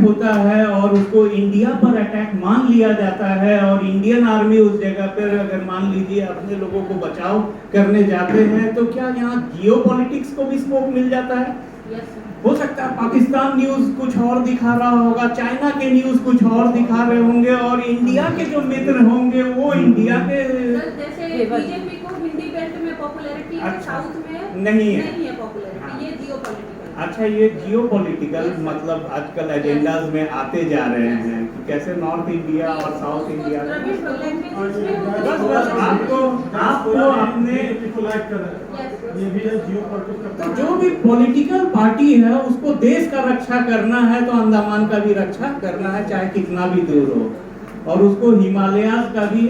होता है और उसको इंडिया पर अटैक मान लिया जाता है और इंडियन आर्मी उस जगह पर अगर मान लीजिए अपने लोगों को बचाव करने जाते हैं तो क्या यहाँ जियोपॉलिटिक्स को भी स्कोप मिल जाता है? हो सकता है पाकिस्तान न्यूज कुछ और दिखा रहा होगा, चाइना के न्यूज कुछ और दिखा रहे होंगे और इंडिया के जो मित्र होंगे वो इंडिया के जैसे बीजेपी को हिंदी बेल्ट में पॉपुलैरिटी है, साउथ में नहीं है पॉपुलैरिटी, ये जियोपॉलिटिकल। अच्छा, ये जियोपॉलिटिकल मतलब आजकल एजेंडाज में आते जा रहे हैं कि कैसे नॉर्थ इंडिया और साउथ इंडिया आपको अपने ये भी है जियोपॉलिटिक्स। तो जो भी पॉलिटिकल पार्टी है उसको देश का रक्षा करना है तो अंडमान का भी रक्षा करना है चाहे कितना भी दूर हो, और उसको हिमालयाज का भी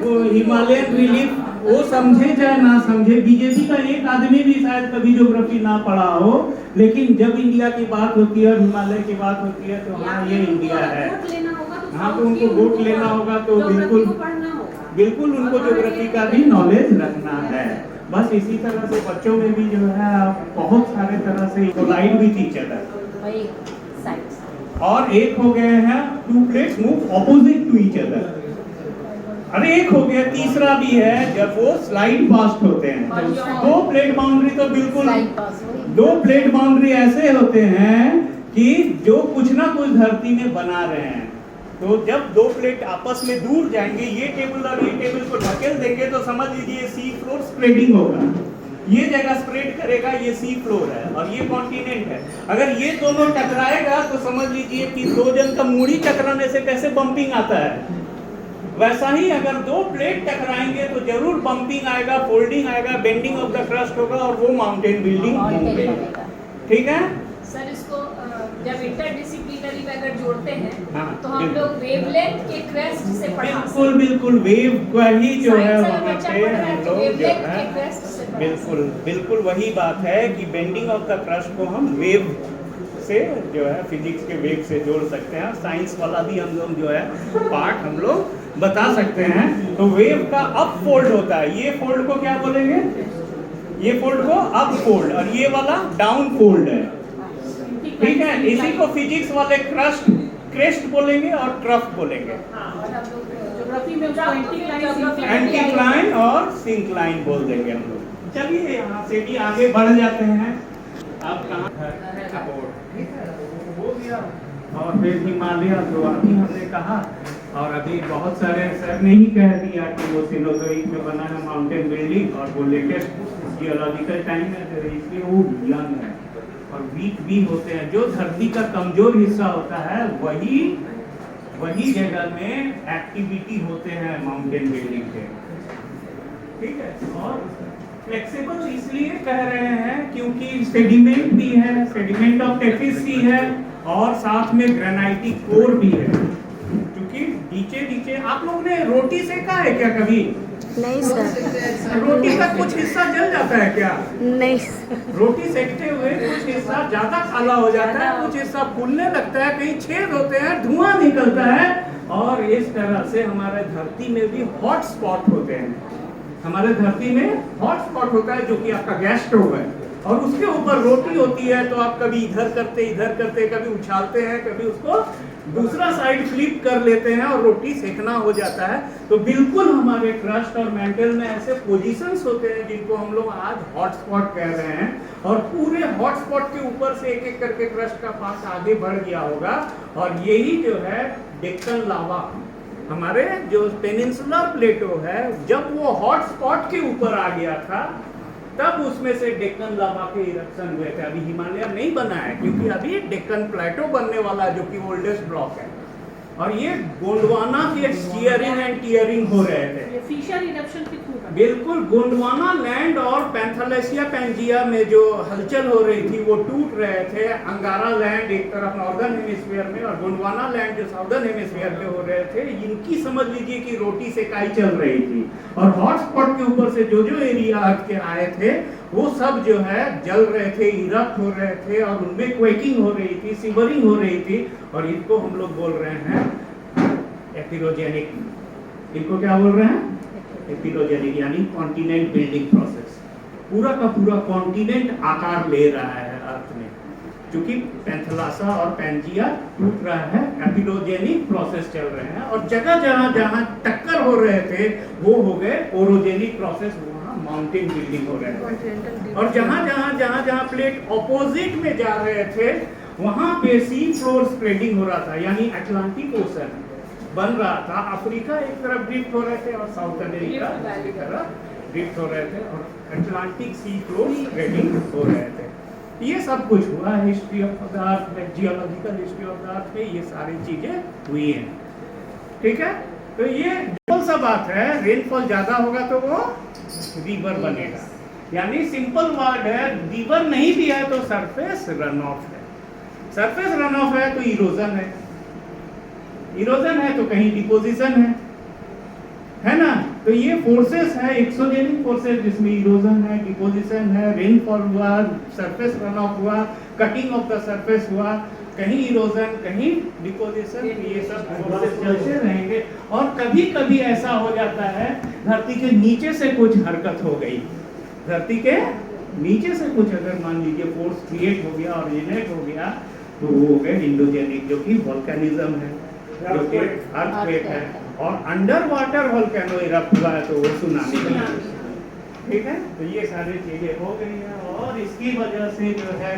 वो हिमालयन रिलीफ वो समझे चाहे ना समझे, बीजेपी का एक आदमी भी शायद कभी ज्योग्राफी ना पढ़ा हो, लेकिन जब इंडिया की बात होती है, हिमालय की बात होती है तो हाँ ये इंडिया है। हाँ तो उनको वोट लेना होगा तो बिल्कुल उनको ज्योग्राफी का भी नॉलेज रखना है। बस इसी तरह से बच्चों में भी जो है बहुत सारे तरह से कोलाइड विद ईच अदर, और एक हो गए हैं two plates move opposite to each other. अरे एक हो गया, तीसरा भी है जब वो स्लाइड पास्ट होते हैं। दो प्लेट बाउंड्री तो बिल्कुल, दो प्लेट बाउंड्री ऐसे होते हैं कि जो कुछ ना कुछ धरती में बना रहे हैं, तो जब दो प्लेट आपस में दूर जाएंगे, ये टेबल और ये टेबल को ढकेल देंगे तो समझ लीजिए सी फ्लोर स्प्रेडिंग होगा, ये जगह स्प्रेड करेगा, ये सी फ्लोर है और ये कॉन्टिनेंट है। अगर ये दोनों टकराएगा तो समझ लीजिए कि दो जन का मूड़ी टकराने से कैसे बम्पिंग आता है, वैसा ही अगर दो प्लेट टकराएंगे तो जरूर बम्पिंग आएगा, फोल्डिंग आएगा, बेंडिंग ऑफ द क्रस्ट होगा और वो माउंटेन बिल्डिंग होगी। ठीक है सर, इसको जब इंटरडिसिप्लिनरी में अगर जोड़ते हैं हाँ, तो हम लोग वेवलेंथ के क्रेस्ट से पढ़ा बिल्कुल बिल्कुल वेव का ही जो है वहाँ पे हम लोग जो है बिल्कुल बिल्कुल वही बात है कि बेंडिंग ऑफ द क्रस्ट को हम वेव से जो है फिजिक्स के वेव से जोड़ सकते हैं। साइंस वाला भी हम लोग जो है पार्ट हम लोग बता सकते हैं। तो वेव का अप फोल्ड होता है, ये फोल्ड को क्या बोलेंगे, ये फोल्ड को अप फोल्ड और ये वाला डाउन फोल्ड है। ठीक है, इसी को फिजिक्स वाले क्रेस्ट बोलेंगे और ट्रफ बोलेंगे, एंटीक्लाइन और सिंक्लाइन बोल देंगे हम लोग। चलिए यहाँ से भी आगे बढ़ जाते हैं। अब कहाँ हो गया, और फिर हिमालय जो अभी हमने कहा, और अभी बहुत सारे सर ने ही कह दिया कि वो सिनोजोइक में बना है माउंटेन बिल्डिंग और वो लेटेस्ट जियोलॉजिकल टाइम है, तो इसलिए वो यंग है और वीक भी होते हैं। जो धरती का कमजोर हिस्सा होता है वही जगह में एक्टिविटी होते हैं माउंटेन बिल्डिंग के। ठीक है, और फ्लेक्सिबल इसलिए कह रहे हैं क्योंकि सेडिमेंट भी है, सेडिमेंट ऑफ टेफिस भी है और साथ में ग्रेनाइटिक कोर भी है। क्योंकि नीचे आप लोगों ने रोटी सेका है क्या कभी? नहीं सर। रोटी का कुछ हिस्सा जल जाता है क्या? नहीं। रोटी सेकते हुए कुछ हिस्सा ज्यादा काला हो जाता है, कुछ हिस्सा फूलने लगता है, कहीं छेद होते हैं, धुआं निकलता है, और इस तरह से हमारे धरती में भी हॉट स्पॉट होते हैं। हमारे धरती में हॉट स्पॉट होता है जो कि आपका गैस स्टोव है, और उसके ऊपर रोटी होती है। तो आप कभी इधर करते कभी उछालते हैं, कभी उसको दूसरा साइड फ्लिप कर लेते हैं और रोटी सेकना हो जाता है। तो बिल्कुल हमारे क्रस्ट और मेंटल में ऐसे पोजीशंस होते हैं जिनको हम लोग आज हॉटस्पॉट कह रहे हैं, और पूरे हॉटस्पॉट के ऊपर से एक एक करके क्रस्ट का पास आगे बढ़ गया होगा। और यही जो है डेक्कन लावा, हमारे जो पेनिनसुलर प्लेटो है, जब वो हॉटस्पॉट के ऊपर आ गया था तब उसमें से डेक्कन लावा के इरप्शन हुए थे। अभी हिमालय नहीं बना है क्योंकि अभी डेक्कन प्लेटो बनने वाला है जो कि ओल्डेस्ट ब्लॉक है, और ये गोंडवाना के शीयरिंग एंड टियरिंग हो रहे थे। फिशर इरप्शन के थ्रू बिल्कुल गोंडवाना लैंड और पैंथालेशिया पैंजिया में जो हलचल हो रही थी वो टूट रहे थे। अंगारा लैंड एक तरफ नॉर्दर्न हेमिस्फीयर में और गोंडवाना लैंड जो साउदर्न हेमिस्फीयर में हो रहे थे, इनकी समझ लीजिए कि रोटी सेकाई चल रही थी। और हॉटस्पॉट के ऊपर से जो एरिया हट के आए थे वो सब जो है जल रहे थे, इरप्ट हो रहे थे, और उनमें क्वेकिंग हो रही थी, सिवरिंग हो रही थी, और इनको हम लोग बोल रहे हैं एपिरोजेनिक। इनको क्या बोल रहे हैं? एपिरोजेनिक, यानी कॉन्टिनेंट बिल्डिंग प्रोसेस। पूरा का पूरा कॉन्टिनेंट आकार ले रहा है अर्थ में। क्योंकि पैंथलासा और पैंजिया टूट रहा है, एपिडोजेनिक प्रोसेस चल रहे हैं, और जगह जहाँ जहाँ टक्कर हो रहे थे वो हो गए ओरोजेनिक प्रोसेस, वहाँ माउंटेन बिल्डिंग हो रहे थे। और जहाँ प्लेट ऑपोजिट में जा रहे थे वहाँ पे सी फ्लोर स्प्रेडिंग हो रहा था, यानी अटलांटिक ओशन बन रहा था। अफ्रीका एक तरफ ड्रिफ्ट हो रहे थे और साउथ अमेरिका की तरफ ड्रिफ्ट हो रहे थे, और अटलांटिक सी फ्लोर स्प्रेडिंग हो रहे थे। ये सब कुछ हुआ हिस्ट्री ऑफ द अर्थ में, geological history of the earth में ये सारी चीजें हुई हैं, ठीक है। तो ये सिंपल सा बात है, रेनफॉल ज्यादा होगा तो वो रिवर बनेगा, यानी सिंपल वर्ड है, रिवर नहीं भी है तो सरफेस रन ऑफ है, सरफेस रन ऑफ है तो इरोजन है, इरोजन है तो कहीं डिपोजिशन है ना। तो ये फोर्सेस है, एक्सोजेनिक फोर्सेस, जिसमें इरोजन है, डिपोजिशन है, रेनफॉल हुआ, सरफेस रन ऑफ हुआ, कटिंग ऑफ द सरफेस हुआ, कहीं इरोजन कहीं डिपोजिशन, ये सब फोर्सेस चलते रहेंगे। और कभी कभी ऐसा हो जाता है धरती के नीचे से कुछ हरकत हो गई, धरती के नीचे से कुछ अगर मान लीजिए फोर्स क्रिएट हो गया, ओरिजिनेट हो गया, तो वो हो गए इंडोजेनिक, जो कि वोल्केनिज्म है, जो कि अर्थक्वेक है। और अंडर वाटर वोल्केनो इरप्ट हुआ है तो वो सुनामी है, ठीक है। तो ये सारी चीजें हो गई हैं, और इसकी वजह से जो है